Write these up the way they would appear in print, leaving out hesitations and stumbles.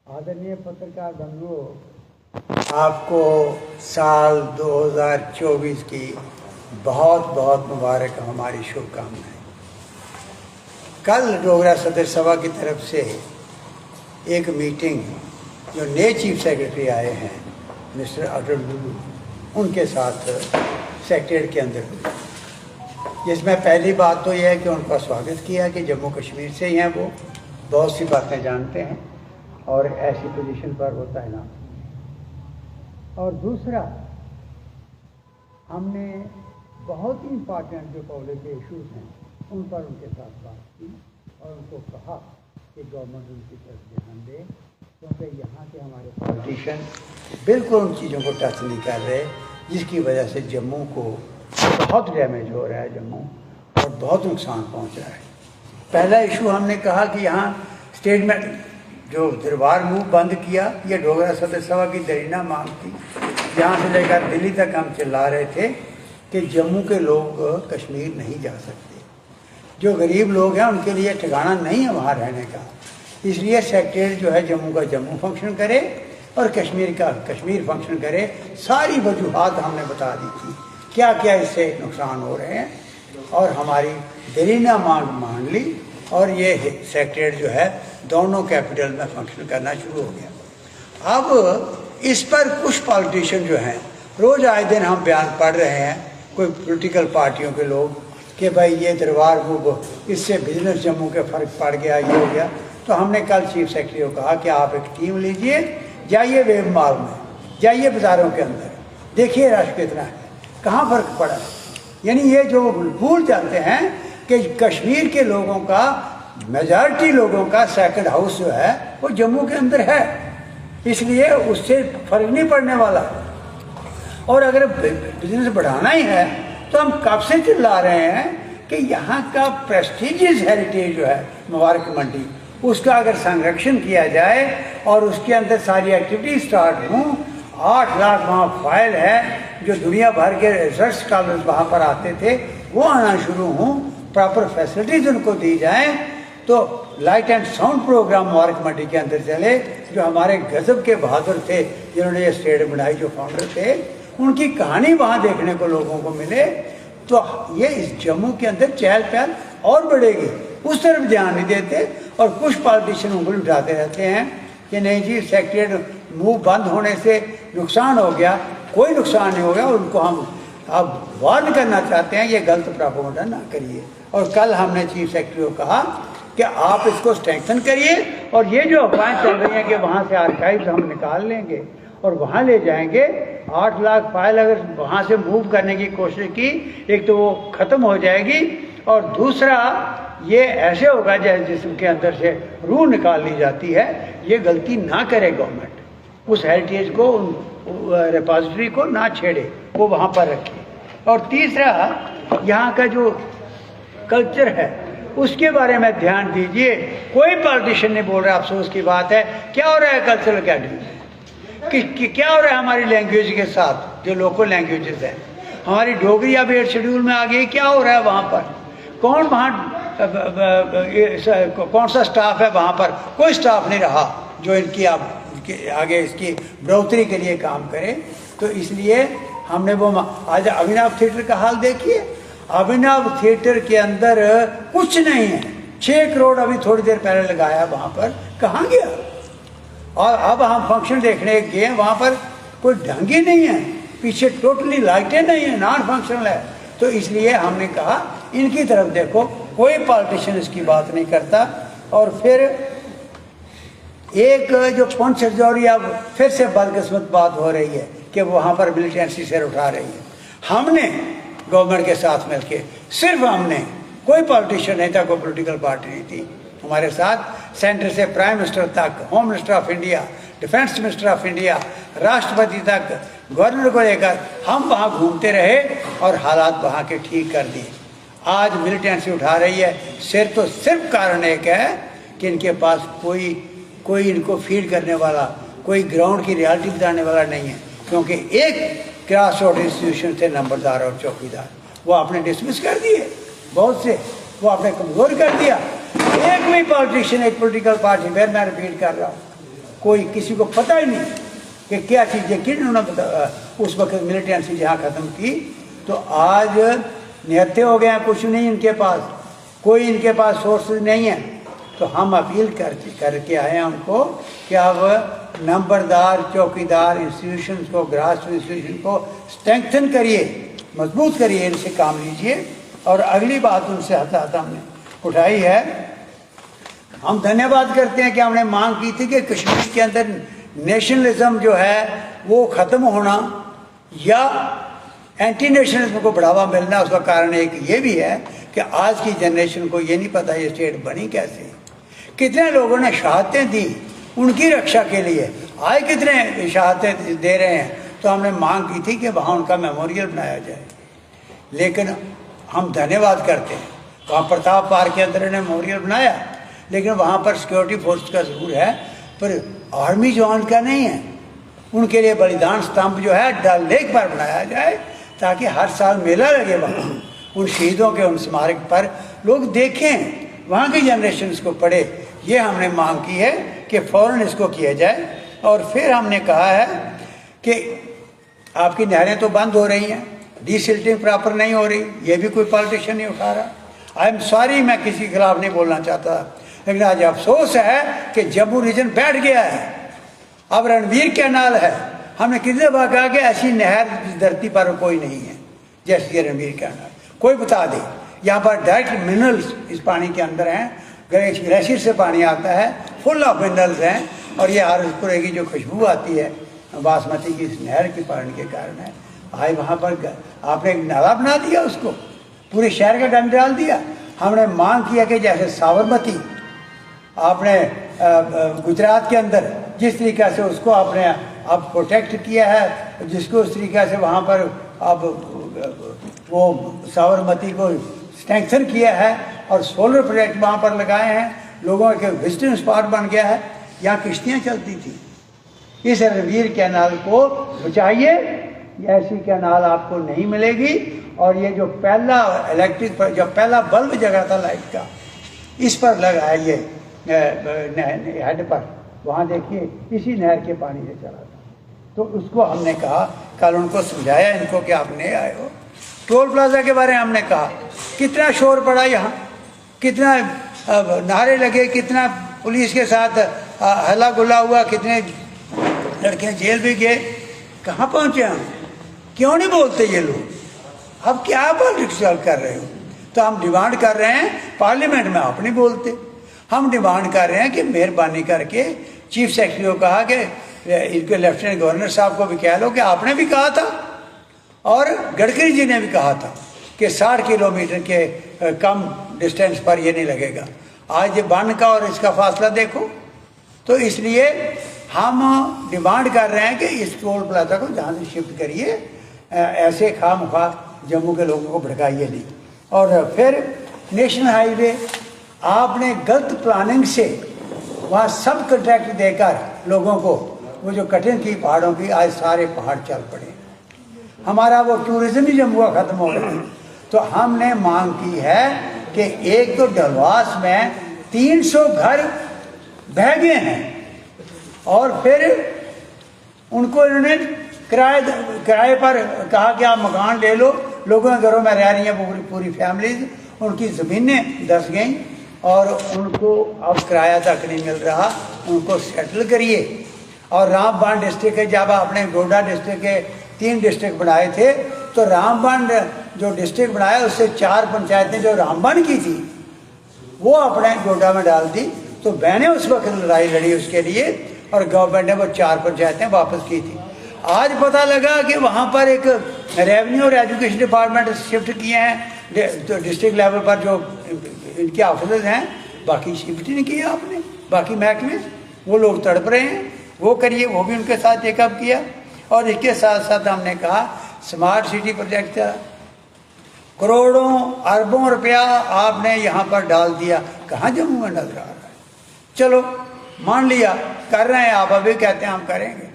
आदरणीय पत्रकार बंधुओं, आपको साल 2024 की बहुत बहुत मुबारक हमारी शुभकामनाएं। कल डोगरा सदर सभा की तरफ से एक मीटिंग जो नए चीफ सेक्रेटरी आए हैं मिस्टर अटल डुलू, उनके साथ सेक्रेटरीट के अंदर हुई, जिसमें पहली बात तो यह है कि उनका स्वागत किया कि जम्मू कश्मीर से ही हैं, वो बहुत सी बातें जानते हैं और ऐसी पोजीशन पर वो तैनात। और दूसरा, हमने बहुत ही इम्पॉर्टेंट जो पब्लिक के इश्यूज हैं उन पर उनके साथ बात की और उनको कहा कि गवर्नमेंट उनकी तरफ ध्यान दे, क्योंकि यहाँ के हमारे पॉलिटिशियन बिल्कुल उन चीज़ों को टच नहीं कर रहे, जिसकी वजह से जम्मू को बहुत डैमेज हो रहा है, जम्मू और बहुत नुकसान पहुँच रहा है। पहला इशू हमने कहा कि यहाँ स्टेट में जो दरबार मूव बंद किया, ये डोगरा सदर सभा की दरीना मांग थी। यहाँ से लेकर दिल्ली तक हम चिल्ला रहे थे कि जम्मू के लोग कश्मीर नहीं जा सकते, जो गरीब लोग हैं उनके लिए ठिकाना नहीं है वहाँ रहने का। इसलिए सेक्रेटरी जो है जम्मू का जम्मू फंक्शन करे और कश्मीर का कश्मीर फंक्शन करे। सारी वजूहात हमने बता दी थी, क्या क्या इससे नुकसान हो रहे हैं, और हमारी दरीना मांग मान ली और ये सेक्रेटरी जो है दोनों कैपिटल में फंक्शन करना शुरू हो गया। अब इस पर कुछ पॉलिटिशियन जो हैं, रोज़ आए दिन हम बयान पढ़ रहे हैं, कोई पॉलिटिकल पार्टियों के लोग, कि भाई ये दरबार मूव, इससे बिजनेस जम्मू के फ़र्क पड़ गया, ये हो गया। तो हमने कल चीफ सेक्रेटरी को कहा कि आप एक टीम लीजिए, जाइए वेब मॉल में, जाइए बाज़ारों के अंदर, देखिए रश कितना है, कहाँ फ़र्क पड़ा है। यानी ये जो भूल जाते हैं कि कश्मीर के लोगों का, मेजॉरिटी लोगों का सेकंड हाउस जो है वो जम्मू के अंदर है, इसलिए उससे फर्क नहीं पड़ने वाला। और अगर बिजनेस बढ़ाना ही है तो हम कब से चिल्ला रहे हैं कि यहाँ का प्रेस्टिजियस हेरिटेज जो है मुबारक मंडी, उसका अगर संरक्षण किया जाए और उसके अंदर सारी एक्टिविटी स्टार्ट हों। 8 लाख वहाँ फाइल है, जो दुनिया भर के रिसर्च स्कॉलर्स वहाँ पर आते थे वो आना शुरू हों, प्रॉपर फैसिलिटीज उनको दी जाएं, तो light and sound programme Mubarak Mandi के अंदर चले। जो हमारे गजब के बहादुर थे जिन्होंने ये स्टेट बनाई, जो फाउंडर थे, उनकी कहानी वहाँ देखने को लोगों को मिले, तो ये इस जम्मू के अंदर चहल पहल और बढ़ेगी। उस तरफ ध्यान नहीं देते और कुछ पॉलिटिशियन उंगली उठाते रहते हैं कि नहीं जी सेक्रेटरी मूव बंद होने से नुकसान हो गया। कोई नुकसान नहीं हो गया, उनको हम अब वार्न करना चाहते हैं, ये गलत प्रोपेगेंडा ना करिए। और कल हमने चीफ सेक्रेटरी को कहा कि आप इसको स्ट्रेंथन करिए, और ये जो अफवाहें चल रही हैं कि वहाँ से आर्काइव्स हम निकाल लेंगे और वहाँ ले जाएंगे, 8 लाख फाइल अगर वहाँ से मूव करने की कोशिश की, एक तो वो ख़त्म हो जाएगी, और दूसरा ये ऐसे होगा जैसे जिस्म के अंदर से रूह निकाल ली जाती है। ये गलती ना करे गवर्नमेंट, उस हेरिटेज को, रिपोजिटरी को ना छेड़े, वो वहाँ पर रखे। और तीसरा, यहाँ का जो कल्चर है उसके बारे में ध्यान दीजिए। कोई पॉलिटिशियन नहीं बोल रहा, अफसोस की बात है। क्या हो रहा है कल्चरल अकेडमी कि क्या हो रहा है हमारी लैंग्वेज के साथ, जो लोकल लैंग्वेजेस हैं। हमारी डोगरी अब 8 शेड्यूल में आ गई, क्या हो रहा है वहाँ पर? कौन वहाँ कौन सा स्टाफ है वहाँ पर? कोई स्टाफ नहीं रहा जो इनकी आगे इसकी बढ़ोतरी के लिए काम करे। तो इसलिए हमने वो, आज अभिनव थिएटर का हाल देखिए, अभिनव थिएटर के अंदर कुछ नहीं है। 6 करोड़ अभी थोड़ी देर पहले लगाया, वहाँ पर कहाँ गया? और अब हम फंक्शन देखने गए, वहाँ पर कोई ढंग ही नहीं है, पीछे टोटली लाइटें नहीं है, नॉन फंक्शनल है। तो इसलिए हमने कहा इनकी तरफ देखो, कोई पॉलिटिशियन इसकी बात नहीं करता। और फिर एक जो पुंछ रजौरी, अब फिर से बदकिस्मत बात हो रही है कि वहाँ पर मिलिटेंसी सिर उठा रही है। हमने गवर्नमेंट के साथ मिलके, सिर्फ हमने, कोई पॉलिटिशियन नहीं था, कोई पॉलिटिकल पार्टी नहीं थी हमारे साथ। सेंटर से प्राइम मिनिस्टर तक, home minister of India, defence minister of India, राष्ट्रपति तक, गवर्नर को लेकर हम वहाँ घूमते रहे और हालात वहाँ के ठीक कर दिए। आज मिलिटेंसी उठा रही है सिर, तो सिर्फ कारण एक है कि इनके पास कोई इनको फीड करने वाला, कोई ग्राउंड की रियलिटी बताने वाला नहीं है। क्योंकि एक क्रॉस रोड इंस्टीट्यूशन थे नंबरदार और चौकीदार, वो आपने डिसमिस कर दिए, बहुत से वो आपने कमज़ोर कर दिया। एक भी पॉलिटिशियन, एक पॉलिटिकल पार्टी, फिर मैं रिपीट कर रहा हूँ, कोई किसी को पता ही नहीं कि क्या चीज़ें किन उन्होंने उस वक्त मिलिटेंसी जहाँ ख़त्म की। तो आज निहत्थे हो गए हैं, कुछ नहीं इनके पास, कोई इनके पास सोर्सेज नहीं है। तो हम अपील करके आए हैं उनको कि अब नंबरदार चौकीदार इंस्टीट्यूशंस को, ग्रास इंस्टीट्यूशन को स्ट्रेंथन करिए, मजबूत करिए, इनसे काम लीजिए। और अगली बात उनसे हताहत हमने उठाई है, हम धन्यवाद करते हैं कि हमने मांग की थी कि कश्मीर के अंदर नेशनलिज्म जो है वो ख़त्म होना या एंटी नेशनलिज्म को बढ़ावा मिलना, उसका कारण एक ये भी है कि आज की जनरेशन को ये नहीं पता ये स्टेट बनी कैसे, कितने लोगों ने शहादतें दी उनकी रक्षा के लिए, आए कितने शहादतें दे रहे हैं। तो हमने मांग की थी कि वहाँ उनका मेमोरियल बनाया जाए। लेकिन हम धन्यवाद करते हैं, वहाँ प्रताप पार्क के अंदर इन्होंने मेमोरियल बनाया, लेकिन वहाँ पर सिक्योरिटी फोर्स का ज़रूर है, पर आर्मी जवान का नहीं है। उनके लिए बलिदान स्तंभ जो है डल लेक पर बनाया जाए, ताकि हर साल मेला लगे वहाँ, उन शहीदों के उन स्मारक पर लोग देखें, वहाँ की जनरेशन इसको पढ़े। ये हमने मांग की है कि फ़ौरन इसको किया जाए। और फिर हमने कहा है कि आपकी नहरें तो बंद हो रही हैं, डीसिल्टिंग प्रॉपर नहीं हो रही, ये भी कोई पॉलिटिशियन नहीं उठा रहा। आई एम सॉरी, मैं किसी के खिलाफ नहीं बोलना चाहता, लेकिन आज अफसोस है कि जम्मू रीजन बैठ गया है। अब रणवीर कैनाल है, हमने कितने बार कहा कि ऐसी नहर धरती पर कोई नहीं है जैसे ये रणवीर कैनाल, कोई बता दे। यहाँ पर डायरेक्ट मिनरल्स इस पानी के अंदर हैं, ग्लेशियर से पानी आता है, फुल ऑफ मिनरल्स हैं। और ये आरसपुरे की जो खुशबू आती है बासमती की इस नहर के पानी के कारण है। आज वहाँ पर आपने एक नाला बना दिया, उसको पूरे शहर का गंद डाल दिया। हमने मांग किया कि जैसे साबरमती आपने गुजरात के अंदर जिस तरीक़े से उसको आपने अब प्रोटेक्ट किया है, जिसको उस तरीक़े से वहाँ पर अब वो साबरमती को स्ट्रेंथन किया है और सोलर प्रोजेक्ट वहाँ पर लगाए हैं, लोगों के विजिटिंग स्पॉट बन गया है। यहाँ किश्तियाँ चलती थी। इस रणवीर कैनाल को बचाइए, ऐसी कैनाल आपको नहीं मिलेगी। और ये जो पहला इलेक्ट्रिक पर जो पहला बल्ब जगा था लाइट का, इस पर लगा है ये हेड पर, वहाँ देखिए इसी नहर के पानी से चला था। तो उसको हमने कहा, कल उनको समझाया इनको कि आप नहीं आए हो। टोल प्लाजा के बारे में हमने कहा, कितना शोर पड़ा यहाँ, कितना नारे लगे, कितना पुलिस के साथ हल्ला गुल्ला हुआ, कितने लड़के जेल भी गए। कहाँ पहुँचे हम? क्यों नहीं बोलते ये लोग? अब क्या पॉलिटिक्स कर रहे हो? तो हम डिमांड कर रहे हैं, पार्लियामेंट में आप नहीं बोलते। हम डिमांड कर रहे हैं कि मेहरबानी करके चीफ सेक्रेटरी को कहा कि इनके लेफ्टिनेंट गवर्नर साहब को भी कह लो कि आपने भी कहा था और गडकरी जी ने भी कहा था कि 60 किलोमीटर के कम डिस्टेंस पर ये नहीं लगेगा। आज ये बन का और इसका फासला देखो। तो इसलिए हम डिमांड कर रहे हैं कि इस टोल प्लाजा को जहाँ से शिफ्ट करिए, ऐसे खामखा जम्मू के लोगों को भड़काइए नहीं। और फिर नेशनल हाईवे आपने गलत प्लानिंग से वहाँ सब कॉन्ट्रैक्ट देकर लोगों को वो जो कटिंग की पहाड़ों की, आज सारे पहाड़ चल पड़े। हमारा वो टूरिज्म ही जम्मू का ख़त्म हो गया। तो हमने मांग की है कि एक तो डलवास में 300 घर बह गए हैं और फिर उनको इन्होंने किराए पर कहा कि आप मकान ले लो। लोगों के घरों में रह रही हैं पूरी फैमिलीज, उनकी ज़मीनें धंस गई और उनको अब किराया तक नहीं मिल रहा। उनको सेटल करिए। और रामबन डिस्ट्रिक्ट के, जब आपने गोड्डा डिस्ट्रिक्ट के 3 डिस्ट्रिक्ट बनाए थे, तो रामबन जो डिस्ट्रिक्ट बनाया उससे 4 पंचायतें जो रामबन की थी वो अपने गोड्डा में डाल दी। तो मैंने उस वक्त लड़ाई लड़ी उसके लिए और गवर्नमेंट ने वो 4 पंचायतें वापस की थी। आज पता लगा कि वहाँ पर एक रेवेन्यू और एजुकेशन डिपार्टमेंट शिफ्ट किए हैं तो डिस्ट्रिक्ट लेवल पर जो इनके ऑफिसर्स हैं, बाकी शिफ्ट ही नहीं किए आपने। बाकी महकमे वो लोग तड़प रहे हैं, वो करिए। वो भी उनके साथ चेकअप किया। और इसके साथ साथ हमने कहा स्मार्ट सिटी प्रोजेक्ट था, करोड़ों अरबों रुपया आपने यहाँ पर डाल दिया, कहाँ जम्मू में नजर आ रहा है? चलो मान लिया कर रहे हैं आप, अभी कहते हैं हम करेंगे।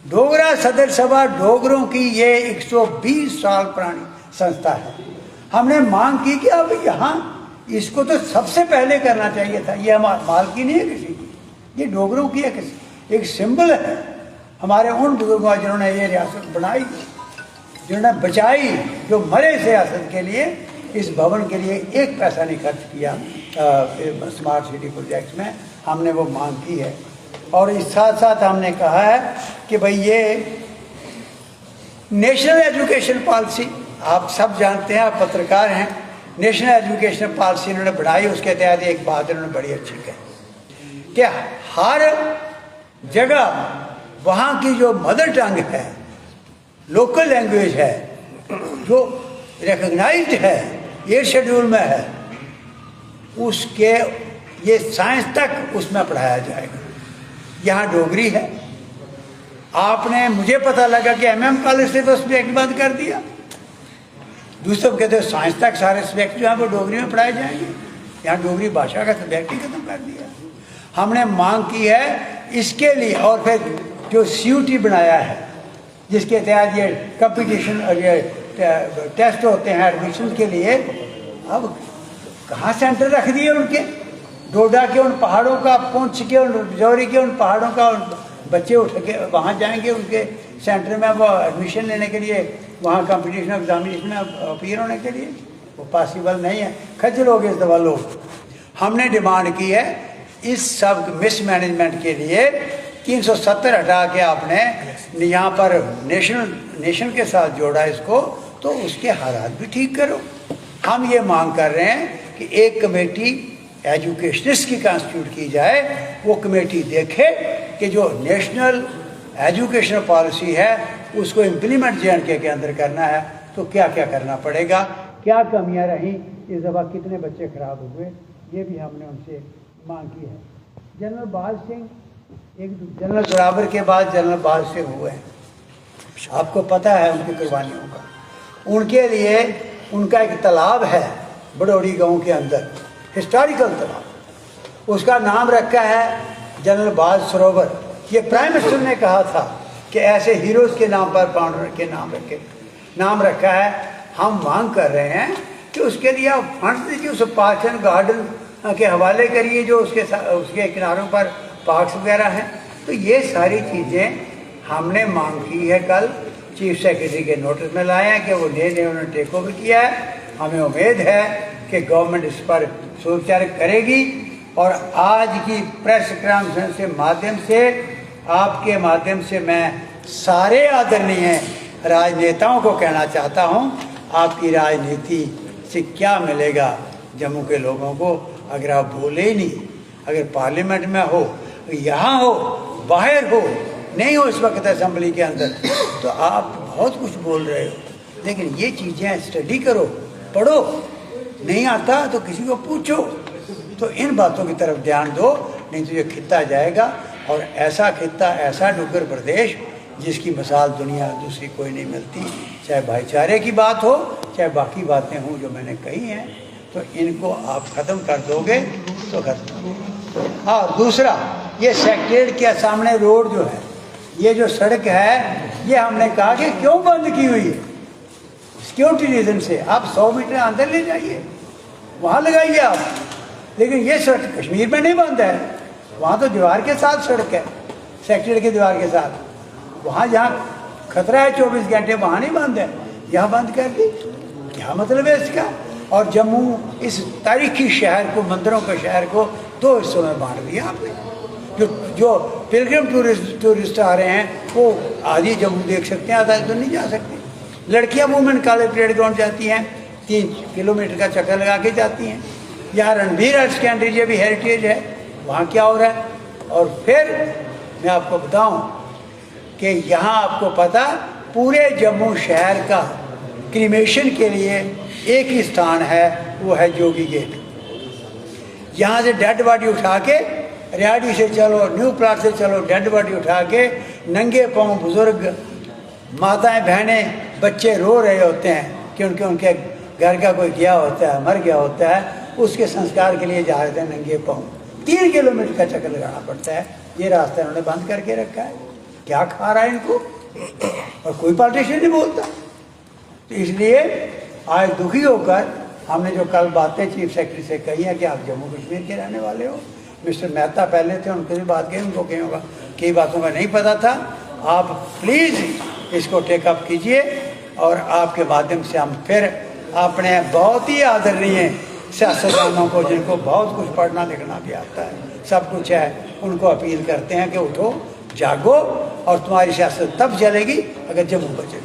डोगरा सदर सभा डोगरों की ये 120 साल पुरानी संस्था है। हमने मांग की कि अब यहाँ इसको तो सबसे पहले करना चाहिए था। ये हमारा मालकी नहीं है किसी की, ये डोगरों की है। एक सिंबल है हमारे उन बुजुर्गों जिन्होंने ये रियासत बनाई, जिन्होंने बचाई, जो मरे सियासत के लिए। इस भवन के लिए एक पैसा नहीं खर्च किया स्मार्ट सिटी प्रोजेक्ट में, हमने वो मांग की है। और इस साथ साथ हमने कहा है कि भाई ये नेशनल एजुकेशन पॉलिसी, आप सब जानते हैं, आप पत्रकार हैं, नेशनल एजुकेशन पॉलिसी इन्होंने बढ़ाई। उसके तहत एक बात इन्होंने बड़ी अच्छी कही कि हर जगह वहाँ की जो मदर टंग है, लोकल लैंग्वेज है, जो रिकग्नाइज्ड है, ये शेड्यूल में है, उसके ये साइंस तक उसमें पढ़ाया जाएगा। यहाँ डोगरी है, आपने मुझे पता लगा कि MM कॉलेज से तो सब्जेक्ट बंद कर दिया, दूसरे कहते हैं साइंस तक सारे सब्जेक्ट जो है वो डोगरी में पढ़ाए जाएंगे। यहाँ डोगरी भाषा का सब्जेक्ट ही खत्म कर दिया। हमने मांग की है इसके लिए। और फिर जो CUT बनाया है, जिसके तहत ये कंपटीशन और ये टेस्ट होते हैं एडमिशन के लिए, अब कहाँ सेंटर रख दिए उनके? डोडा के उन पहाड़ों का, पुंछ के उन, राजौरी के उन पहाड़ों का बच्चे उठ के वहाँ जाएंगे उनके सेंटर में वो एडमिशन लेने के लिए, वहाँ कंपटीशन एग्जामिनेशन में अपीयर होने के लिए। वो पॉसिबल नहीं है, खज्जल हो गए इस दफा लोग। हमने डिमांड की है इस सब मिसमैनेजमेंट के लिए 370 हटा के आपने यहाँ पर नेशन के साथ जोड़ा इसको, तो उसके हालात भी ठीक करो। हम ये मांग कर रहे हैं कि एक कमेटी एजुकेशनिस्ट की कॉन्स्टिट्यूट की जाए, वो कमेटी देखे कि जो नेशनल एजुकेशन पॉलिसी है उसको इम्प्लीमेंट JNK के अंदर करना है तो क्या क्या करना पड़ेगा, क्या कमियां रहीं, इस दफ़ा कितने बच्चे खराब हुए, ये भी हमने उनसे मांग की है। जनरल बाज सिंह, एक जनरल जोरावर के बाद जनरल बाज सिंह हुए हैं, आपको पता है उनकी कुर्बानियों का। उनके लिए उनका एक तालाब है बड़ौड़ी गांव के अंदर, हिस्टोरिकल तालाब, उसका नाम रखा है जनरल बाज सरोवर। ये प्राइम मिनिस्टर ने कहा था कि ऐसे हीरोज़ के नाम पर फाउंडर के नाम रखा है। हम मांग कर रहे हैं कि उसके लिए आप फंड दीजिए, उस पार्क एंड गार्डन के हवाले करिए जो उसके किनारों पर पार्क्स वगैरह हैं। तो ये सारी चीज़ें हमने मांग की है, कल चीफ सेक्रेटरी के नोटिस में लाए हैं कि वो नए उन्होंने टेक ओवर किया है। हमें उम्मीद है कि गवर्नमेंट इस पर सोच-विचार करेगी। और आज की प्रेस कॉन्फ्रेंस के माध्यम से, आपके माध्यम से मैं सारे आदरणीय राजनेताओं को कहना चाहता हूं, आपकी राजनीति से क्या मिलेगा जम्मू के लोगों को अगर आप बोले ही नहीं। अगर पार्लियामेंट में हो, यहाँ हो, बाहर हो, नहीं हो इस वक्त असेंबली के अंदर, तो आप बहुत कुछ बोल रहे हो, लेकिन ये चीज़ें स्टडी करो, पढ़ो, नहीं आता तो किसी को पूछो। तो इन बातों की तरफ ध्यान दो, नहीं तो ये खित्ता जाएगा। और ऐसा खित्ता, ऐसा डुग्गर प्रदेश जिसकी मिसाल दुनिया दूसरी कोई नहीं मिलती, चाहे भाईचारे की बात हो, चाहे बाकी बातें हों जो मैंने कही हैं, तो इनको आप ख़त्म कर दोगे तो खत्म। हाँ, दूसरा, ये सेक्रेटरीट के सामने रोड जो है, ये जो सड़क है, ये हमने कहा कि क्यों बंद की हुई है, सिक्योरिटी रीज़न से। आप 100 मीटर अंदर ले जाइए, वहाँ लगाइए आप, लेकिन ये सड़क कश्मीर में नहीं बंद है, वहाँ तो दीवार के साथ सड़क है, सेक्रेटरीट की दीवार के साथ। वहाँ जहाँ खतरा है 24 घंटे, वहाँ नहीं बंद है, यहाँ बंद कर दी। क्या मतलब है इसका? और जम्मू इस तारीखी शहर को, मंदिरों के शहर को 2 हिस्सों में बांट दिया आपने। जो पिलग्रिम टूरिस्ट आ रहे हैं वो आधी जम्मू देख सकते हैं, आधा तो नहीं जा सकते। लड़कियां वुमेन कॉलेज परेड ग्राउंड जाती हैं, 3 किलोमीटर का चक्कर लगा के जाती हैं। यहाँ रणबीर हायर सेकेंडरी जो भी हेरिटेज है, वहाँ क्या हो रहा है? और फिर मैं आपको बताऊं कि यहाँ आपको पता, पूरे जम्मू शहर का क्रीमेशन के लिए एक ही स्थान है, वो है जोगी गेट। यहाँ से डेड बॉडी उठा के, रियाड़ी से चलो, न्यू प्लाट से चलो, डेड बॉडी उठा के नंगे पाँव बुजुर्ग, माताएं, बहनें, बच्चे रो रहे होते हैं क्योंकि उनके घर का कोई गया होता है, मर गया होता है, उसके संस्कार के लिए जा रहे थे नंगे पाँव। 3 किलोमीटर का चक्कर लगाना पड़ता है। ये रास्ता इन्होंने बंद करके रखा है। क्या खा रहा है इनको? और कोई पॉलिटिशियन नहीं बोलता। तो इसलिए आज दुखी होकर हमने जो कल बातें चीफ सेक्रेटरी से कही हैं कि आप जम्मू कश्मीर के रहने वाले हो। मिस्टर मेहता पहले थे, उनके भी बात कही, उनको कहीं होगा कई बातों का नहीं पता था। आप प्लीज़ इसको टेकअप कीजिए और आपके माध्यम से हम फिर अपने बहुत ही आदरणीय सियासतदानों को, जिनको बहुत कुछ पढ़ना लिखना भी आता है, सब कुछ है, उनको अपील करते हैं कि उठो, जागो, और तुम्हारी सियासत तब चलेगी अगर जम्मू बचेगा।